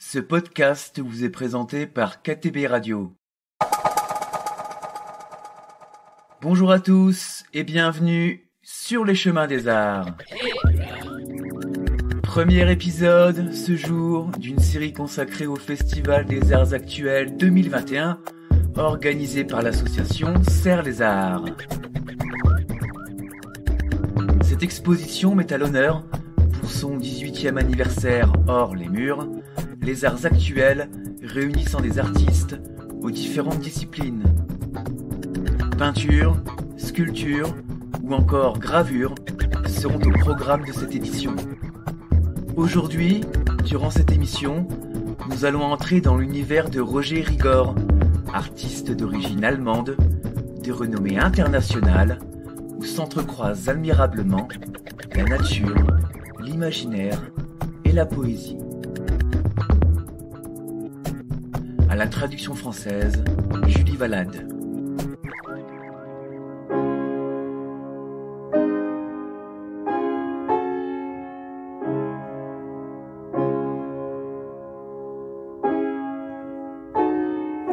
Ce podcast vous est présenté par KTB Radio. Bonjour à tous et bienvenue sur les chemins des arts. Premier épisode, ce jour, d'une série consacrée au Festival des Arts Actuels 2021, organisé par l'association Serre les Arts. Cette exposition met à l'honneur, pour son 18e anniversaire hors les murs, les arts actuels réunissant des artistes aux différentes disciplines. Peinture, sculpture ou encore gravure seront au programme de cette édition. Aujourd'hui, durant cette émission, nous allons entrer dans l'univers de Roger Rigord, artiste d'origine allemande, de renommée internationale, où s'entrecroisent admirablement la nature, l'imaginaire et la poésie. À la traduction française, Julie Valade.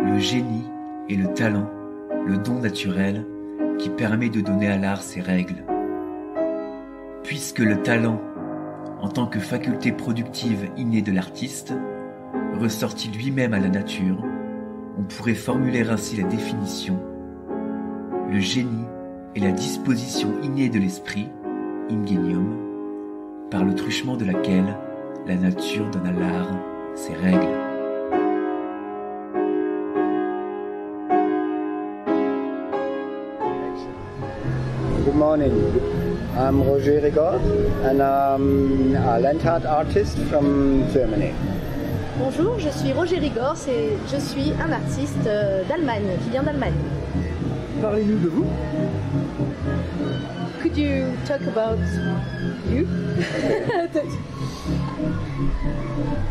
Le génie est le talent, le don naturel qui permet de donner à l'art ses règles. Puisque le talent, en tant que faculté productive innée de l'artiste, ressorti lui-même à la nature, on pourrait formuler ainsi la définition. Le génie est la disposition innée de l'esprit, ingenium, par le truchement de laquelle la nature donne à l'art ses règles. Good morning. I'm Roger Rigord and I'm a land art artist from Germany. Bonjour, je suis Roger Rigord et je suis un artiste d'Allemagne, qui vient d'Allemagne. Parlez-nous de vous. Could you talk about you?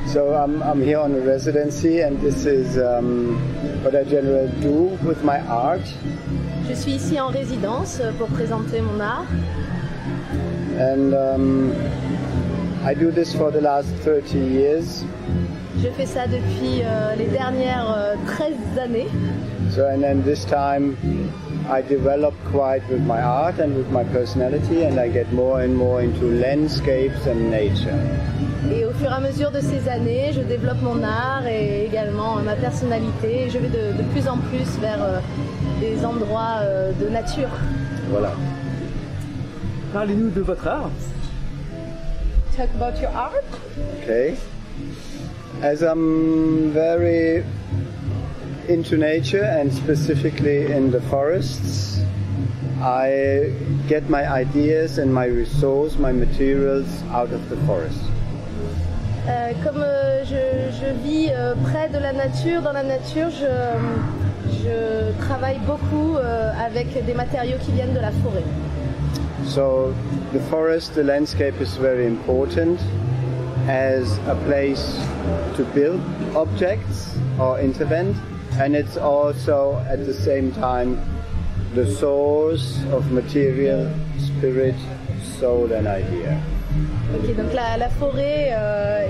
So I'm here on a residency and this is what I generally do with my art. Je suis ici en résidence pour présenter mon art. And I do this for the last 30 years. Je fais ça depuis les dernières 13 années. So and then this time I develop quite with my art and with my personality and I get more and more into landscapes and nature. Et au fur et à mesure de ces années, je développe mon art et également ma personnalité. Et je vais de plus en plus vers des endroits de nature. Voilà. Parlez-nous de votre art. Talk about your art. Okay. As I'm very into nature and specifically in the forests, I get my ideas and my resource, my materials out of the forest. Comme je vis près de la nature, dans la nature, je travaille beaucoup avec des matériaux qui viennent de la forêt. So the forest, the landscape is very important as a place to build objects or intervent, and it's also at the same time the source of material, spirit, soul and idea. Ok, donc la forêt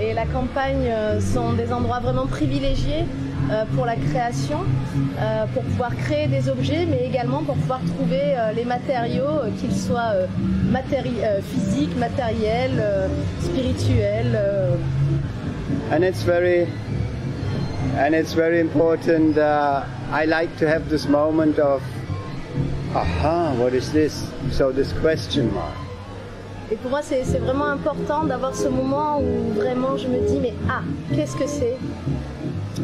et la campagne sont des endroits vraiment privilégiés pour la création, pour pouvoir créer des objets, mais également pour pouvoir trouver les matériaux, qu'ils soient physiques, matériels, spirituels. And it's very important. I like to have this moment of, aha, what is this? So this question mark. Et pour moi, c'est vraiment important d'avoir ce moment où vraiment je me dis, mais qu'est-ce que c'est?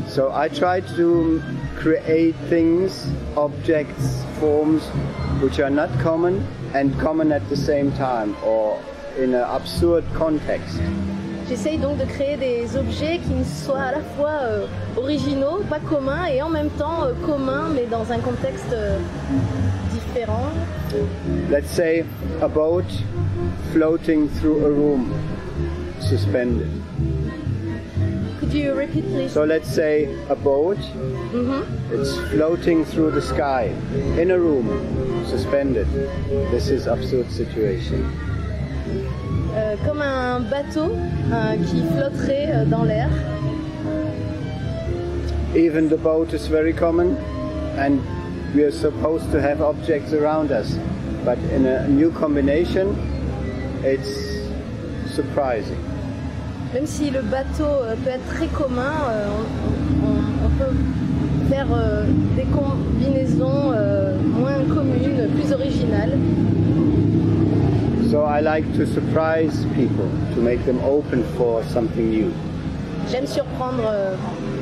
So I try to create things, objects, forms which are not common and common at the same time or in an absurd context. J'essaye donc de créer des objets qui soient à la fois originaux, pas communs, et en même temps communs, mais dans un contexte différent. Let's say a boat floating through a room, suspended. Could you repeat, please? So let's say a boat, it's floating through the sky, in a room, suspended. This is absurd situation. Comme un bateau qui flotterait dans l'air. Even the boat is very common, and we are supposed to have objects around us. But in a new combination, it's surprising. Même si le bateau peut être très commun, on peut faire des combinaisons moins communes, plus originales. So I like to surprise people, to make them open for something new. J'aime surprendre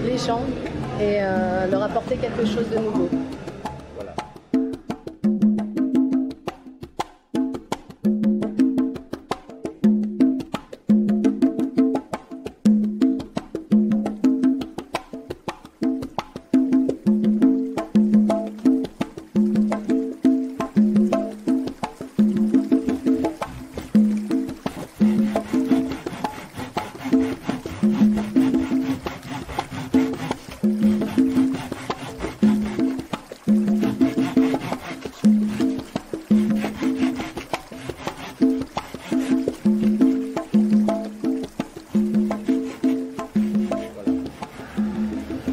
les gens et leur apporter quelque chose de nouveau. Voilà.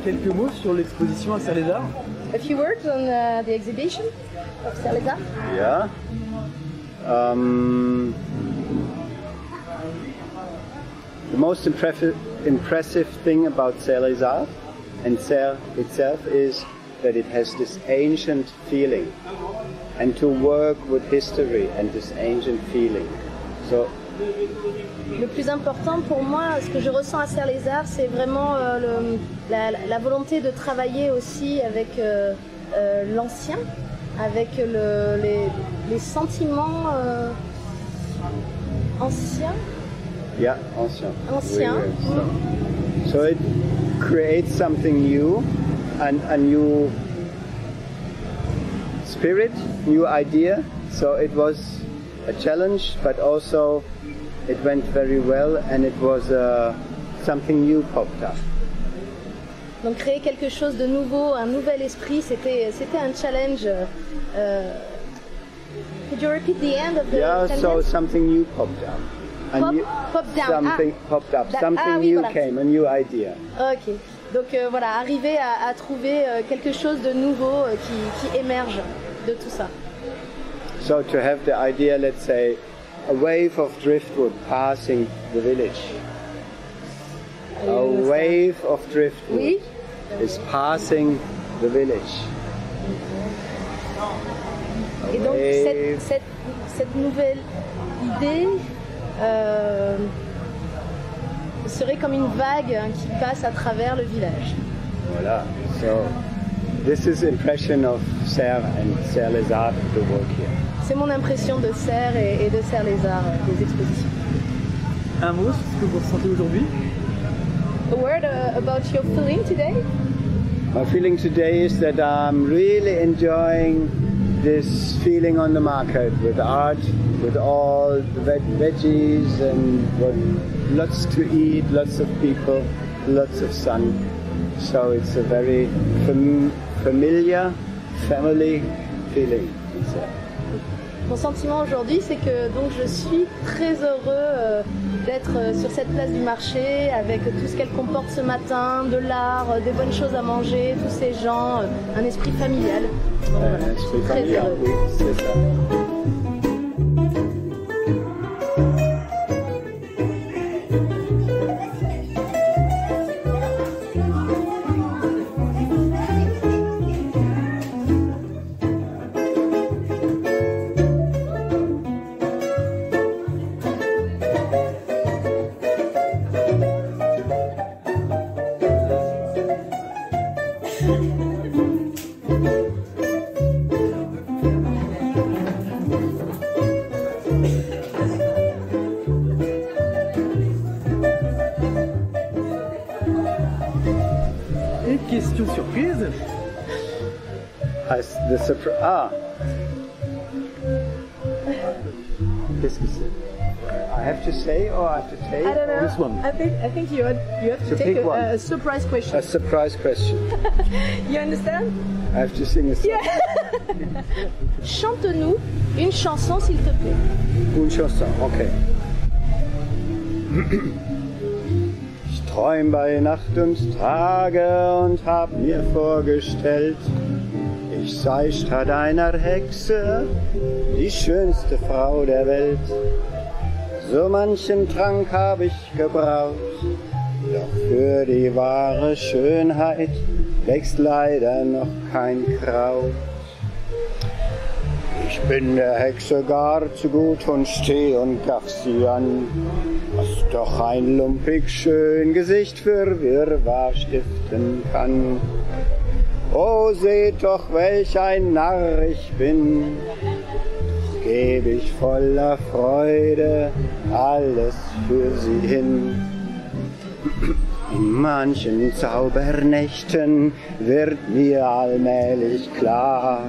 Quelques mots sur l'exposition à Serres-les-Arts. A few words on the exhibition of Serres-les-Arts. Yeah. The most impressive thing about Serres-les-Arts and Serres itself is that it has this ancient feeling, and to work with history and this ancient feeling. So Le plus important pour moi, ce que je ressens à Serres-les-Arts, c'est vraiment la volonté de travailler aussi avec l'ancien, avec les sentiments anciens. yeah, ancien. Ancien. So it creates something new, and a new spirit, new idea. So it was a challenge, but also it went very well, and it was something new popped up. Donc créer quelque chose de nouveau, un nouvel esprit, c'était un challenge. Could you repeat the end of the Yeah, so sentence? something new popped up. Popped down. Something popped up. Something oui, new voilà. came, a new idea. Ok. Donc voilà, arriver à trouver quelque chose de nouveau qui émerge de tout ça. So to have the idea, let's say, a wave of driftwood passing the village. A wave of driftwood Oui. is passing the village. Et donc wave. cette nouvelle idée serait comme une vague qui passe à travers le village. Voilà. So this is impression of Serres and Serres-les-Arts to work here. C'est mon impression de Serres et de Serres-les-Arts des expositions. Un mot sur ce que vous ressentez aujourd'hui. A word about your feeling today? My feeling today is that I'm really enjoying this feeling on the market with art, with all the veggies and lots to eat, lots of people, lots of sun. So it's a very familiar family feeling. Mon sentiment aujourd'hui, c'est que donc je suis très heureux d'être sur cette place du marché avec tout ce qu'elle comporte ce matin, de l'art, des bonnes choses à manger, tous ces gens, un esprit familial. Donc, voilà, je suis Esprit très familial, heureuse. oui, c'est ça. Et question surprise. Qu'est-ce que c'est? I have to say or I have to take? I don't know. This one. I think you have to So take pick one. a surprise question. A surprise question. You understand? I have to sing a song. Chante-nous une chanson s'il te plaît. Une chanson, ok. Je träum bei Nacht und Tage und hab mir vorgestellt, ich sei statt einer Hexe die schönste Frau der Welt. So manchen Trank hab ich gebraucht, doch für die wahre Schönheit wächst leider noch kein Kraut. Ich bin der Hexe gar zu gut und steh und gaff sie an, was doch ein lumpig schön Gesicht für Wirrwarr stiften kann. Oh, seht doch, welch ein Narr ich bin, doch geb ich voller Freude alles für sie hin. In manchen Zaubernächten wird mir allmählich klar,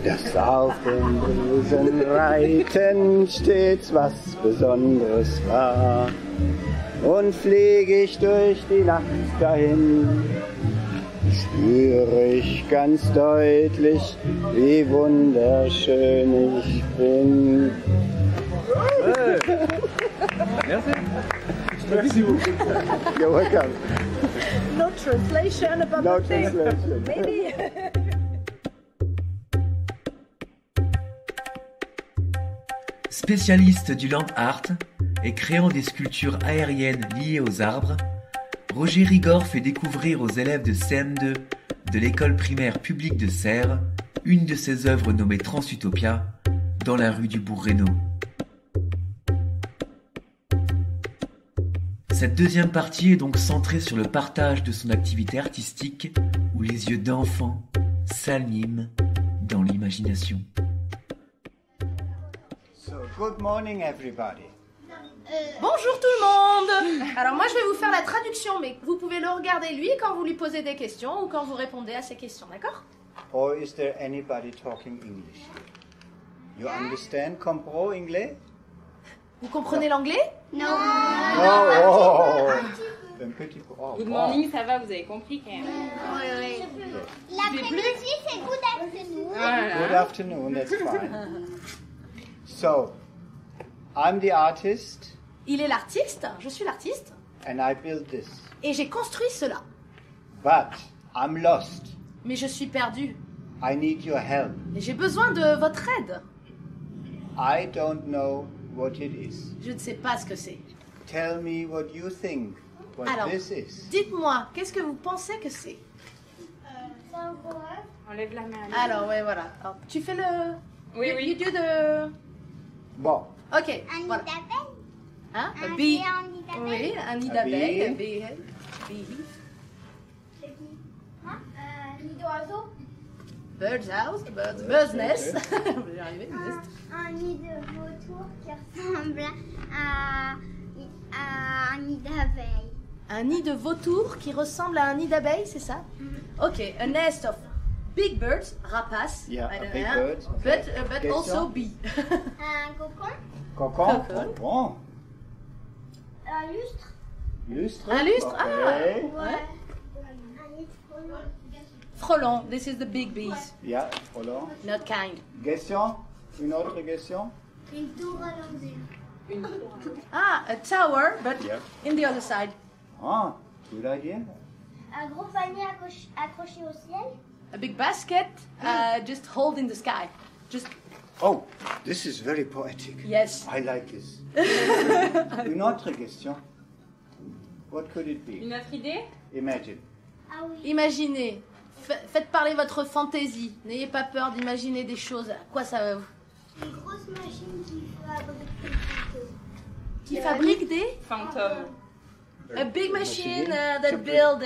dass auf dem Bösen reiten stets was Besonderes war. Und flieg ich durch die Nacht dahin, spüre ich ganz deutlich, wie wunderschön ich bin. Merci. Merci beaucoup. You're welcome. No translation about No the thing. translation. Maybe. Spécialiste du land art et créant des sculptures aériennes liées aux arbres, Roger Rigord fait découvrir aux élèves de CM2 de l'école primaire publique de Serres une de ses œuvres nommée Transutopia dans la rue du Bourg-Reynaud. Cette deuxième partie est donc centrée sur le partage de son activité artistique où les yeux d'enfant s'animent dans l'imagination. So, good morning everybody. Bonjour tout le monde. Alors moi je vais vous faire la traduction, mais vous pouvez le regarder lui quand vous lui posez des questions ou quand vous répondez à ses questions, d'accord? Or is there anybody talking English here? You understand compro anglais? Vous comprenez l'anglais? Oh, oh. Un petit peu. Oh, Good morning, ça va, vous avez compris quand même. L'après-midi, c'est good afternoon. Good afternoon, that's fine. So, I'm the artist Il est l'artiste, je suis l'artiste, and I built this. et j'ai construit cela. But I'm lost. Mais je suis perdu, I need your help. et j'ai besoin de votre aide. I don't know what it is. Je ne sais pas ce que c'est. Tell me what you think what Alors, this is. dites-moi, qu'est-ce que vous pensez que c'est? Enlève la main. Alors, ouais, voilà. Alors, tu fais le... Oui, you, oui. you do the... Bon, Ok, Un nid voilà. d'abeille. Hein? Un A bee. c'est un nid d'abeille. Oui, un nid A d'abeille, bee. un bee. Bee. Un nid d'oiseau. Bird's house, bird's nest. Je vais y arriver, nest. Un nid de vautour qui ressemble à un nid d'abeille. Un nid de vautour qui ressemble à un nid d'abeille, c'est ça? Ok, a nest of big birds, rapaces. Yeah, I a don't big know, bird, okay. But Question? also bee. Un cocon. cocon. Cocon. Bon. Un lustre. Lustre. Un lustre, ah. Okay. Ouais. Un nid de frelon. Frelon, this is the big bees, Yeah, voilà. not kind. Question? Une autre question? Une tour à l'envers. Ah, a tower, but Yeah. in the other side. Ah, good idea. Un gros panier accroché au ciel. A big basket, just hold in the sky. Just, Oh, this is very poetic. yes. I like this. Une autre question? What could it be? Une autre idée? Imagine. Ah oui. Imaginez, faites parler votre fantaisie. N'ayez pas peur d'imaginer des choses. À quoi ça va? Une grosse machine qui fabrique des photos. Qui fabrique des... Fantôme. A big machine To that build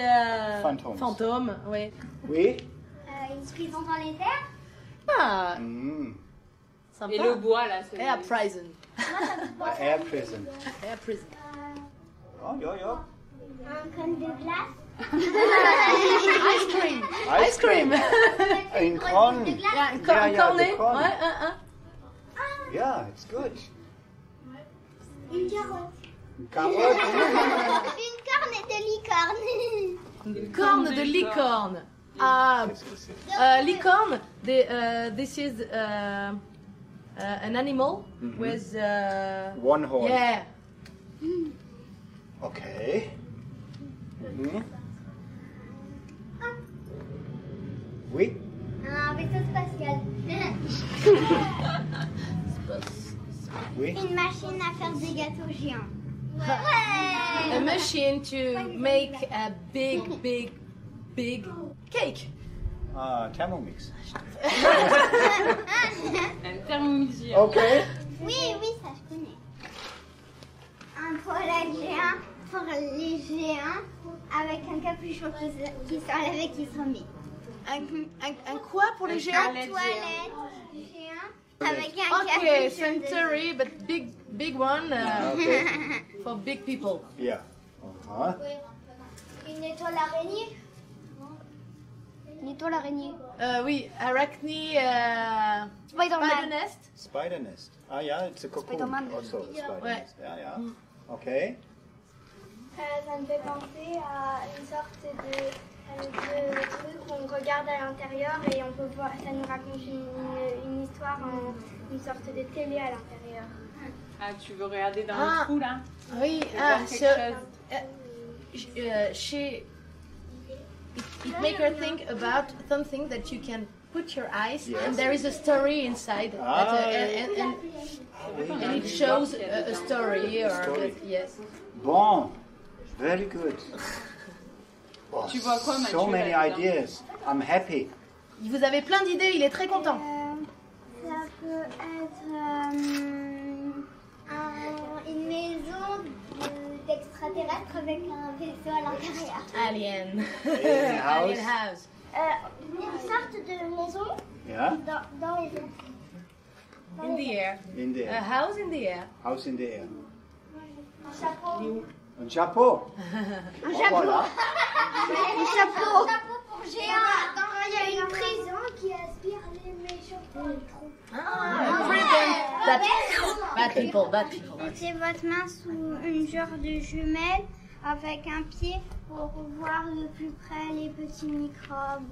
Phantoms. fantômes, oui. Oui? Une prison dans les airs. Ah, Mm. sympa. Et le bois là, celui Air prison. Air prison. Air prison. Oh, yo, yo. Un cône de glace. Ice cream. Ice cream. Une corne. Yeah, un Yeah, yeah, cornet. the corn. Ouais, un. Yeah, it's good. Une carotte. Une carotte. Une corne de licorne. Une corne de licorne. Ah, Qu'est-ce que c'est? licorne. This is an animal with. One horn. Yeah. Okay. Hmm? Oui? Un vaisseau spatial. Oui? Une machine à faire des gâteaux géants. A machine to make a big cake. Thermomix. Un thermomix. Ok. Oui, ça je connais. Un poêle géant pour les géants avec un capuchon qui s'enlève et qui se remet. Un quoi pour les géants? Un toilette géant avec un Okay, capuchon. century, but big one Okay. for big people. Yeah. Uh-huh. Une étoile araignée. Une étoile araignée. Oui, arachne, Spider-Man. spider nest. Spider nest. Ah, yeah, it's a cocoon. Spider-Man. Also, a spider Ouais. nest. Yeah, yeah. Okay. Ça me fait penser à une sorte de truc où on regarde à l'intérieur et on peut voir, ça nous raconte une histoire, une sorte de télé à l'intérieur. Ah, tu veux regarder dans Ah. le trou là? Oui, Voir quelque chose. It make her think about something that you can put your eyes, Yes. and there is a story inside, and it shows a story. Or Story. yes. Bon. Very good. Oh, Tu vois quoi, Mathieu, so many là-dedans? ideas. I'm happy. Vous avez plein d'idées, il est très content. Ça peut être une maison d'extraterrestres avec un vaisseau à l'intérieur. Alien. Alien house. Alien house. Une sorte de maison Yeah. dans les airs. In the air. In the A air. house in the air. House in the air. Un chapeau. Un chapeau. Un Oh, voilà. Un chapeau. Un chapeau pour géant. Il y a une prison qui aspire les méchants dans le trou. Bad people. Mettez votre main sous une genre de jumelle avec un pied pour voir de plus près les petits microbes.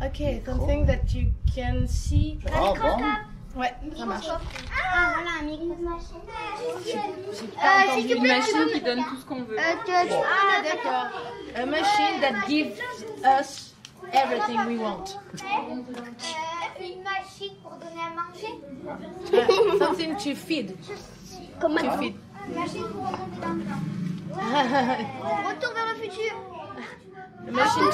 Okay, something that you can see. Ah, bon. Ouais, ça marche. Ah voilà un microscope. Une machine qui donne tout ce qu'on veut. Ah, d'accord. A machine that gives us everything we want. Une machine pour donner à manger. Something to feed. Comme To feed. Une machine pour remonter dans le temps. Retour vers le futur. A machine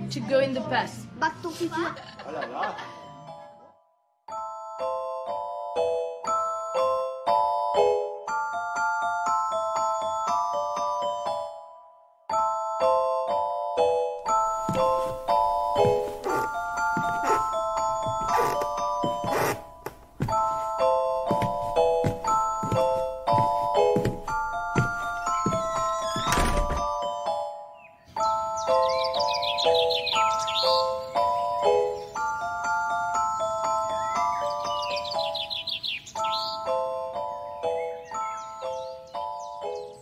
to go in the past. Back to future. Oh là là.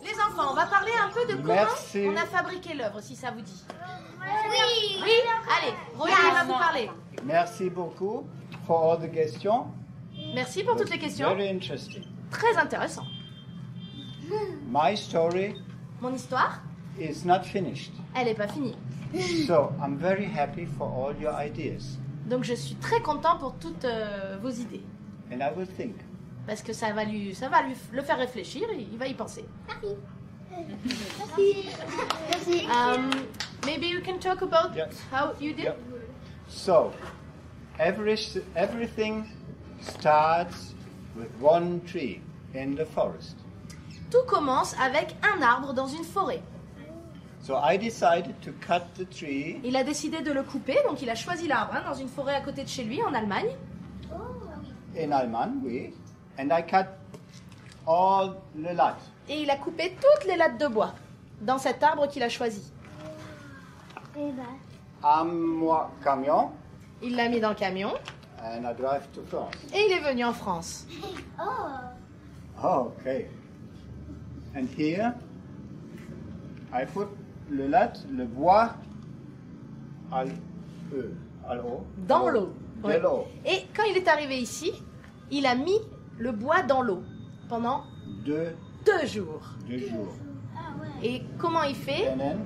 Les enfants, on va parler un peu de comment Merci. on a fabriqué l'œuvre, si ça vous dit. Oui. Oui. Allez, Roger va vous parler. Merci beaucoup for all the questions. Merci pour toutes les questions. Very interesting. Très intéressant. My story Mon histoire, is not finished. elle n'est pas finie. So I'm very happy for all your ideas. Donc je suis très content pour toutes vos idées. And I will think. Parce que ça va le faire réfléchir, et il va y penser. Merci. Maybe you can talk about Yeah. how you did. Yep. So, everything starts with one tree in the forest. Tout commence avec un arbre dans une forêt. So I decided to cut the tree Il a décidé de le couper, donc il a choisi l'arbre dans une forêt à côté de chez lui, en Allemagne. in Alman, oui, and I cut all the lot. Et il a coupé toutes les lattes de bois dans cet arbre qu'il a choisi. Eh ben. I'm camion, Il l'a mis dans le camion and I drive to France. et il est venu en France. Oh. Okay. And here, I put le le bois, à l'eau. Dans l'eau. De Ouais. l'eau. Et quand il est arrivé ici, il a mis le bois dans l'eau pendant 2 2 jours. jours. Et comment il fait? And then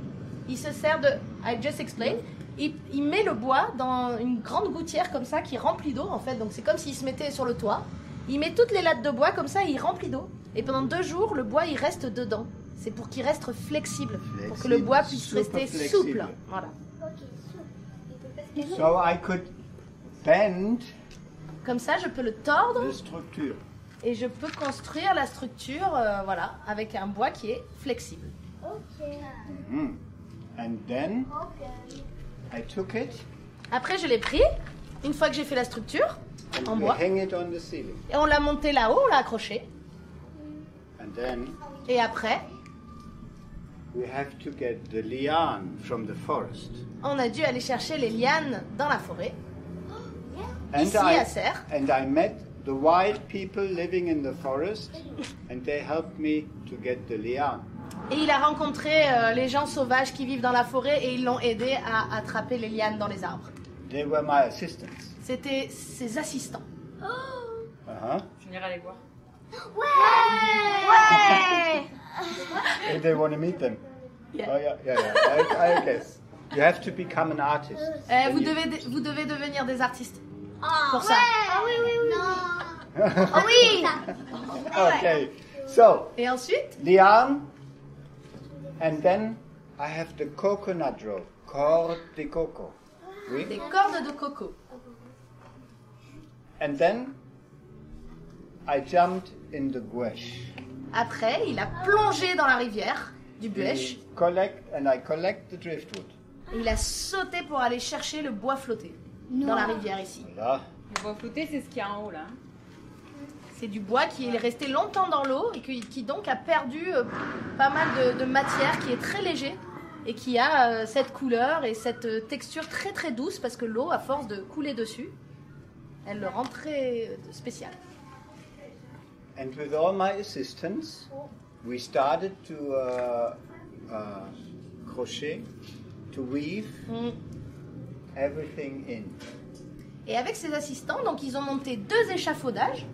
il se sert de... I just explained. Il met le bois dans une grande gouttière comme ça qui remplit d'eau en fait. Donc c'est comme s'il se mettait sur le toit. Il met toutes les lattes de bois comme ça et il remplit d'eau. Et pendant 2 jours, le bois il reste dedans. C'est pour qu'il reste flexible. Pour que le bois puisse rester souple. Voilà. So I could bend Comme ça, je peux le tordre the structure. et je peux construire la structure voilà, avec un bois qui est flexible. And then I took it Après, je l'ai pris, une fois que j'ai fait la structure, en and we bois, hang it on the ceiling. et on l'a monté là-haut, on l'a accroché. And then Et après, we have to get the liane from the forest. on a dû aller chercher les lianes dans la forêt, And ici à Serres. and I met the wild people living in the forest, and they helped me to get the liane. Et il a rencontré les gens sauvages qui vivent dans la forêt et ils l'ont aidé à attraper les lianes dans les arbres. They were my assistants. C'était ses assistants. Tu iras les voir. If they want to meet them. Yeah. Oh yeah. I guess. You have to become an artist. Vous devez devenir des artistes pour ça. Ah oui, oui, oui. Ah oui. Okay. So, Et ensuite, liane, and then I have the coconut rope, corde de coco. Oui. des cordes de coco. And then I jumped in the bush. Après, il a plongé dans la rivière du Buech. I collect the driftwood. Et il a sauté pour aller chercher le bois flotté dans la rivière ici. Voilà. Le bois flotté, c'est ce qu'il y a en haut là. C'est du bois qui est resté longtemps dans l'eau et qui donc a perdu pas mal de matière, qui est très léger et qui a cette couleur et cette texture très très douce parce que l'eau, à force de couler dessus, elle le rend très spécial. And with all my assistants, we started to crochet, to weave everything in. Et avec ses assistants, donc ils ont monté 2 échafaudages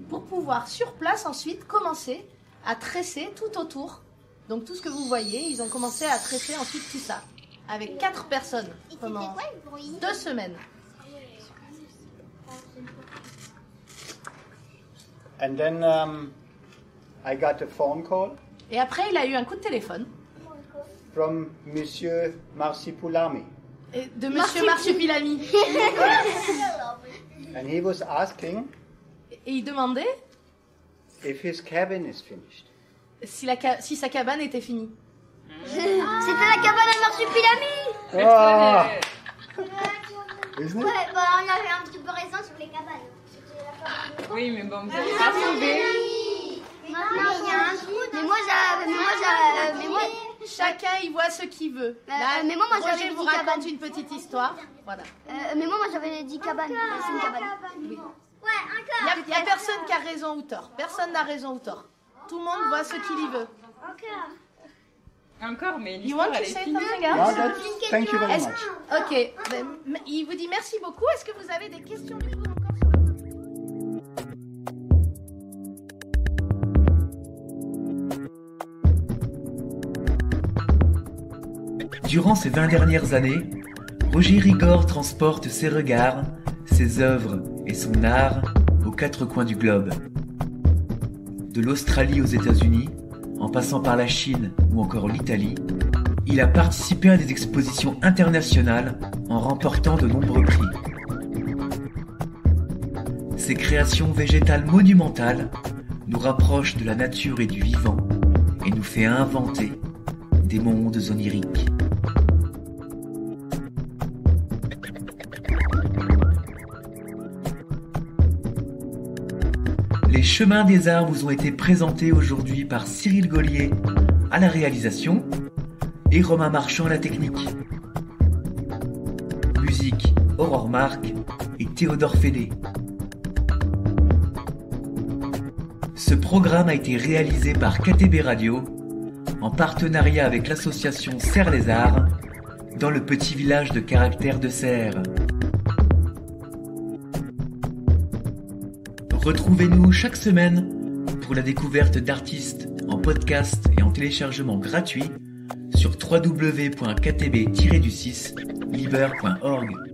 pour pouvoir sur place ensuite commencer à tresser tout autour. Donc tout ce que vous voyez, ils ont commencé à tresser ensuite tout ça avec 4 personnes pendant 2 semaines. And then I got a phone call Et après, il a eu un coup de téléphone from Monsieur Marsipulami. de Monsieur Marsupilami. And he was asking Et il demandait if his cabin is finished. si sa cabane était finie. C'était la cabane à Marsupilami. Ah, isn't it? Ouais, bah on avait un petit peu récent sur les cabanes. C'était la cabane de... Oui, mais bon, vous n'avez pas trouvé. Maintenant, il y a un trou. Mais moi, Chacun y voit ce qu'il veut. Là, mais moi, Roger j'avais vous dit raconte cabane. une petite histoire. Voilà. mais moi, j'avais dit cabane. C'est une cabane. Oui. Ouais, encore. Il n'y a personne qui a raison ou tort. Personne n'a raison ou tort. Tout le monde voit ce qu'il y veut. Encore, mais You l'histoire, want to elle est say finie. something No, else? that's, thank you very Est-ce- much. Ok. Il vous dit merci beaucoup. Est-ce que vous avez des questions du coup encore sur la... Durant ces 20 dernières années, Roger Rigord transporte ses regards, ses œuvres et son art aux 4 coins du globe. De l'Australie aux États-Unis, en passant par la Chine ou encore l'Italie, il a participé à des expositions internationales en remportant de nombreux prix. Ses créations végétales monumentales nous rapprochent de la nature et du vivant et nous fait inventer des mondes oniriques. Les chemins des arts vous ont été présentés aujourd'hui par Cyril Gaulier à la réalisation et Romain Marchand à la technique. Musique Aurore Marc et Théodore Fédé. Ce programme a été réalisé par KTB Radio en partenariat avec l'association Serres les Arts dans le petit village de Caractère de Serres. Retrouvez-nous chaque semaine pour la découverte d'artistes en podcast et en téléchargement gratuit sur www.ktb-liber.org.